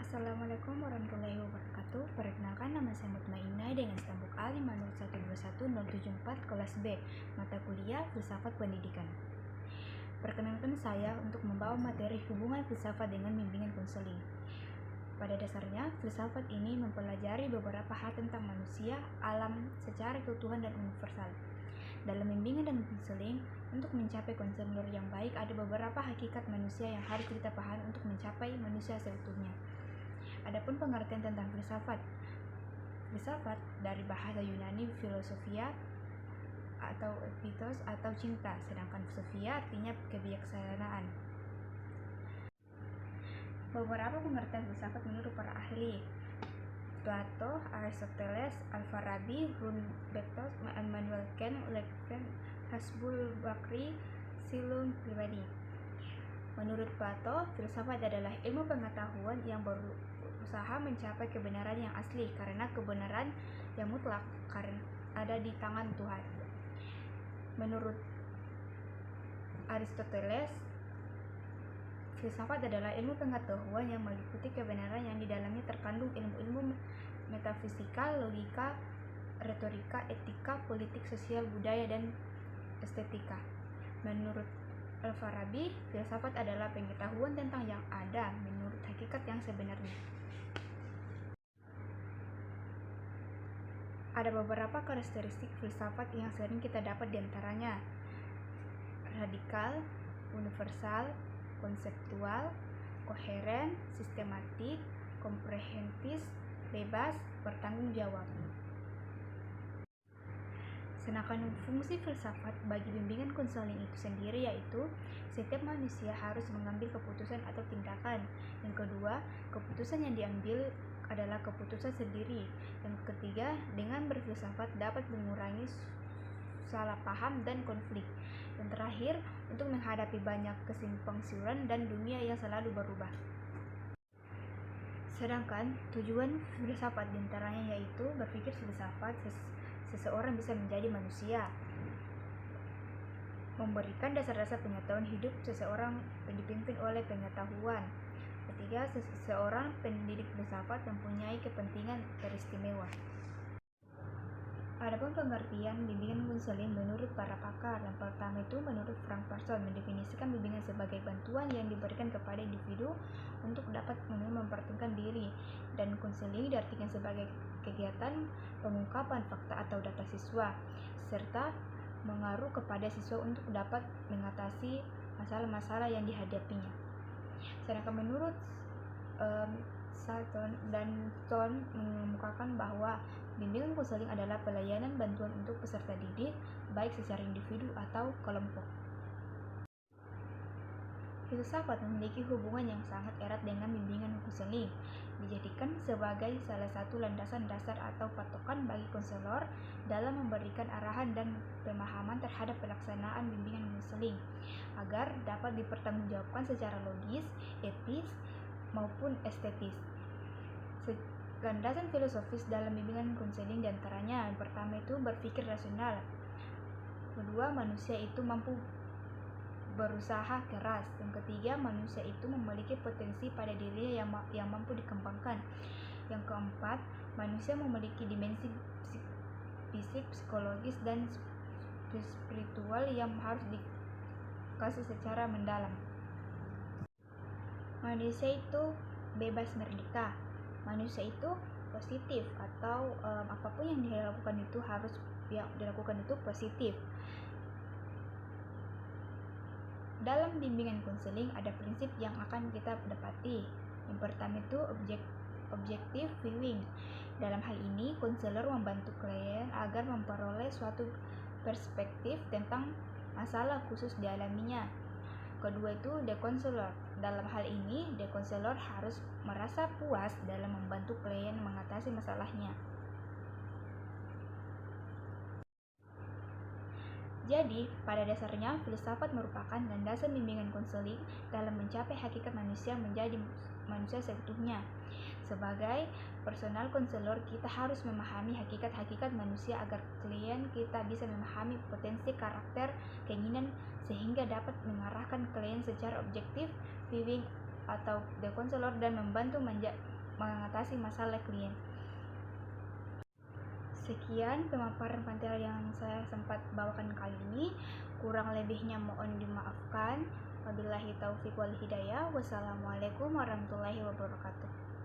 Assalamualaikum warahmatullahi wabarakatuh. Perkenalkan, nama saya Mutmainah dengan stambuk A5012174 kelas B, mata kuliah Filsafat Pendidikan. Perkenalkan saya untuk membawa materi hubungan filsafat dengan bimbingan konseling. Pada dasarnya, filsafat ini mempelajari beberapa hal tentang manusia, alam, secara keutuhan dan universal. Dalam bimbingan dan konseling, untuk mencapai konselor yang baik, ada beberapa hakikat manusia yang harus kita pahami untuk mencapai manusia seutuhnya. Adapun pengertian tentang filsafat dari bahasa Yunani filosofia atau ethos atau cinta, sedangkan sophia artinya kebijaksanaan. Beberapa pengertian filsafat menurut para ahli: Plato, Aristoteles, Al-Farabi, Humberto, Immanuel Kant, Leibniz, Hasbul Bakri, Silum pribadi. Menurut Plato, filsafat adalah ilmu pengetahuan yang berusaha mencapai kebenaran yang asli, karena kebenaran yang mutlak ada di tangan Tuhan. Menurut Aristoteles, filsafat adalah ilmu pengetahuan yang meliputi kebenaran yang di dalamnya terkandung ilmu-ilmu metafisika, logika, retorika, etika, politik, sosial, budaya, dan estetika. Menurut Al-Farabi, filsafat adalah pengetahuan tentang yang ada menurut hakikat yang sebenarnya. Ada beberapa karakteristik filsafat yang sering kita dapat diantaranya: radikal, universal, konseptual, koheren, sistematik, komprehensif, bebas, bertanggung jawab. Sedangkan fungsi filsafat bagi bimbingan konseling itu sendiri yaitu setiap manusia harus mengambil keputusan atau tindakan. Yang kedua, keputusan yang diambil adalah keputusan sendiri. Yang ketiga, dengan berfilsafat dapat mengurangi salah paham dan konflik. Yang terakhir, untuk menghadapi banyak kesimpangsiuran dan dunia yang selalu berubah. Sedangkan tujuan filsafat diantaranya yaitu berpikir filsafat seseorang bisa menjadi manusia, memberikan dasar-dasar pengetahuan hidup seseorang dipimpin oleh pengetahuan. Ketiga, seseorang pendidik filsafat mempunyai kepentingan teristimewa. Adapun pengertian bimbingan konseling menurut para pakar, yang pertama itu menurut Frank Parson mendefinisikan bimbingan sebagai bantuan yang diberikan kepada individu untuk dapat mempertahankan diri, dan konseling diartikan sebagai kegiatan pengungkapan fakta atau data siswa, serta mengaruh kepada siswa untuk dapat mengatasi masalah-masalah yang dihadapinya. Sedangkan menurut Salton dan Stone mengemukakan bahwa bimbingan konseling adalah pelayanan bantuan untuk peserta didik, baik secara individu atau kelompok. Filsafat memiliki hubungan yang sangat erat dengan bimbingan konseling, dijadikan sebagai salah satu landasan dasar atau patokan bagi konselor dalam memberikan arahan dan pemahaman terhadap pelaksanaan bimbingan konseling, agar dapat dipertanggungjawabkan secara logis, etis, maupun estetis. Landasan filosofis dalam bimbingan konseling diantaranya: yang pertama itu berpikir rasional, kedua manusia itu mampu berusaha keras, yang ketiga manusia itu memiliki potensi pada dirinya yang mampu dikembangkan, yang keempat manusia memiliki dimensi fisik, psikologis, dan spiritual yang harus dikasih secara mendalam. Manusia itu bebas merdeka, manusia itu positif, atau apapun yang dilakukan itu positif. Dalam bimbingan konseling ada prinsip yang akan kita dapati. Yang pertama itu objective viewing. Dalam hal ini, konselor membantu klien agar memperoleh suatu perspektif tentang masalah khusus dialaminya. Kedua itu dekonselor. Dalam hal ini, dekonselor harus merasa puas dalam membantu klien mengatasi masalahnya. Jadi, pada dasarnya, filsafat merupakan landasan bimbingan konseling dalam mencapai hakikat manusia menjadi manusia seutuhnya. Sebagai personal konselor, kita harus memahami hakikat-hakikat manusia agar klien kita bisa memahami potensi, karakter, keinginan, sehingga dapat mengarahkan klien secara objektif, viewing atau the konselor, dan membantu mengatasi masalah klien. Sekian pemaparan materi yang saya sempat bawakan kali ini. Kurang lebihnya mohon dimaafkan. Wabillahi taufiq wal hidayah. Wassalamualaikum warahmatullahi wabarakatuh.